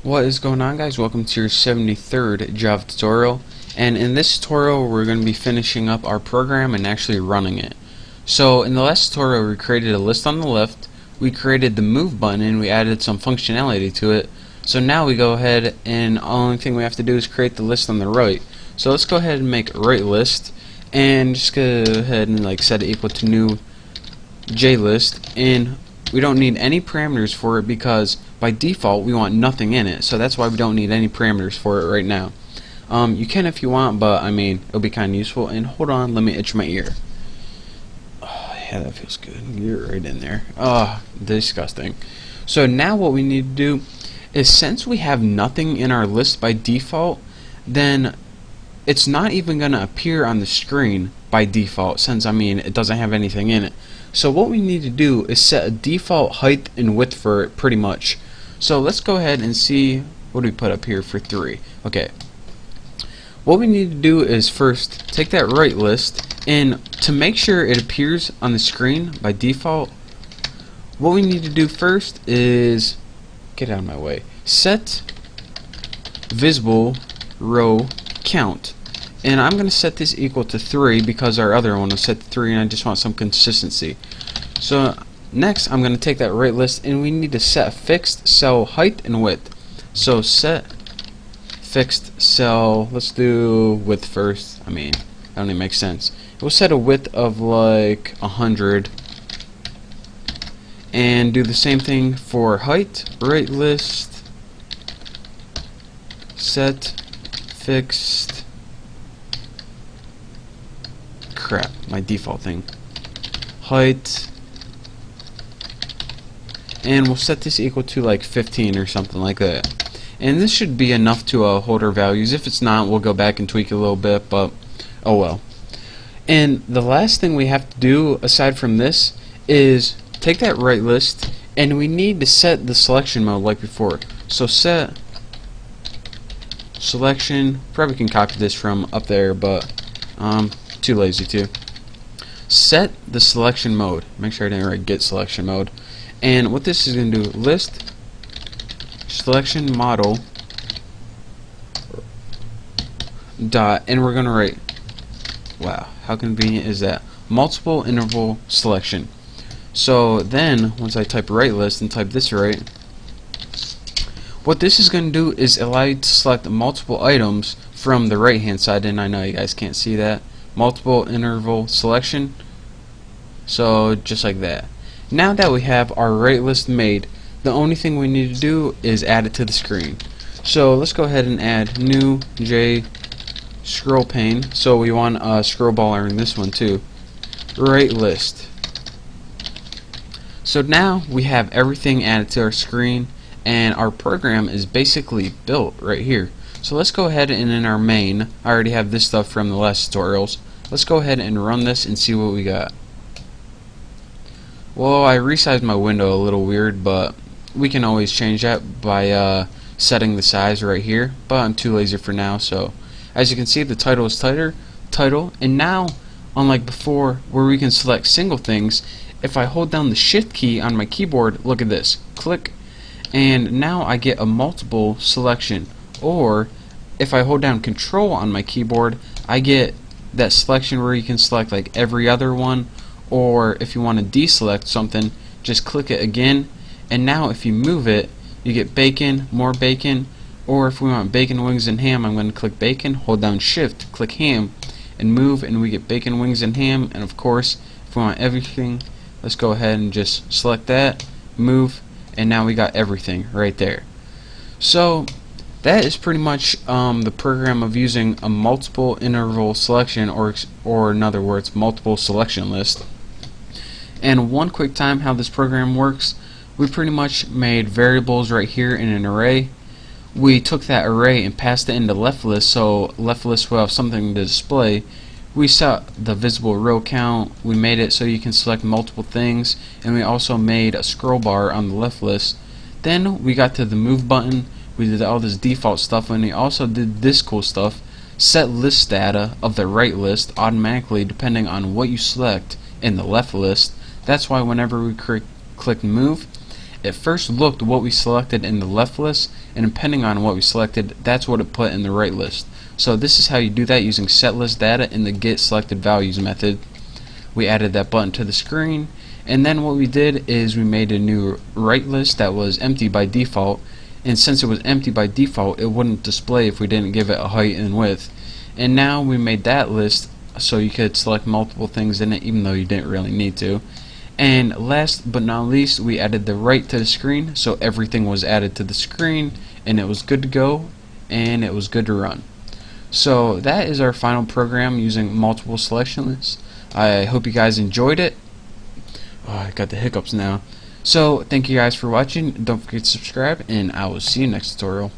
What is going on, guys? Welcome to your 73rd Java tutorial, and in this tutorial we're going to be finishing up our program and actually running it. So in the last tutorial we created a list on the left, we created the move button, and we added some functionality to it. So now we go ahead and the only thing we have to do is create the list on the right. So let's go ahead and make right list and just go ahead and set it equal to new JList, and we don't need any parameters for it because by default we want nothing in it, so that's why we don't need any parameters for it right now. You can if you want, but I mean it'll be kind of useful. And hold on, let me itch my ear. Oh, yeah, that feels good. You're right in there. Oh, disgusting. So now what we need to do is, since we have nothing in our list by default, then it's not even going to appear on the screen by default, since it doesn't have anything in it. So what we need to do is set a default height and width for it, pretty much. So let's go ahead and see, what do we put up here for 3? Okay, what we need to do is first take that right list, and to make sure it appears on the screen by default, what we need to do first is, get out of my way, set visible row count. And I'm going to set this equal to 3 because our other one was set to 3 and I just want some consistency. So next I'm going to take that right list, and we need to set a fixed cell height and width. So set fixed cell, let's do width first. That don't even make sense. We'll set a width of like 100 and do the same thing for height. Right list, set fixed, crap, my default thing, height, and we'll set this equal to like 15 or something like that. And this should be enough to hold our values. If it's not, we'll go back and tweak it a little bit, but oh well. And the last thing we have to do aside from this is take that right list, and we need to set the selection mode like before. So set selection, probably can copy this from up there, but too lazy to. Set the selection mode. Make sure I didn't write get selection mode. And what this is going to do, list selection model dot, and we're going to write, wow, how convenient is that, multiple interval selection. So then once I type right list and type this right, what this is going to do is allow you to select multiple items from the right hand side, and I know you guys can't see that. Multiple interval selection, so just like that. Now that we have our right list made, the only thing we need to do is add it to the screen. So let's go ahead and add new J scroll pane. So we want a scroll bar in this one too. Right list. So now we have everything added to our screen, and our program is basically built right here. So let's go ahead and in our main, I already have this stuff from the last tutorials. Let's go ahead and run this and see what we got. Well, I resized my window a little weird, but we can always change that by setting the size right here, but I'm too lazy for now. So as you can see, the title is title, and now unlike before where we can select single things, if I hold down the shift key on my keyboard, look at this, click, and now I get a multiple selection. Or if I hold down control on my keyboard, I get that selection where you can select like every other one, or if you want to deselect something, just click it again, and now if you move it, you get bacon, more bacon. Or if we want bacon, wings, and ham, I'm going to click bacon, hold down shift, click ham, and move, and we get bacon, wings, and ham. And of course, if we want everything, let's go ahead and just select that, move, and now we got everything right there. So that is pretty much the program of using a multiple interval selection, or in other words, multiple selection list. And one quick time how this program works, we pretty much made variables right here in an array. We took that array and passed it into left list, so left list will have something to display. We set the visible row count, we made it so you can select multiple things, and we also made a scroll bar on the left list. Then we got to the move button. We did all this default stuff, and we also did this cool stuff, set list data of the right list automatically depending on what you select in the left list. That's why whenever we click move, it first looked what we selected in the left list, and depending on what we selected, that's what it put in the right list. So this is how you do that using setListData in the getSelectedValues method. We added that button to the screen, and then what we did is we made a new right list that was empty by default, and since it was empty by default, it wouldn't display if we didn't give it a height and width. And now we made that list so you could select multiple things in it even though you didn't really need to. And last but not least, we added the right to the screen, so everything was added to the screen and it was good to go and it was good to run. So that is our final program using multiple selection lists. I hope you guys enjoyed it. Oh, I got the hiccups now. So thank you guys for watching. Don't forget to subscribe, and I will see you next tutorial.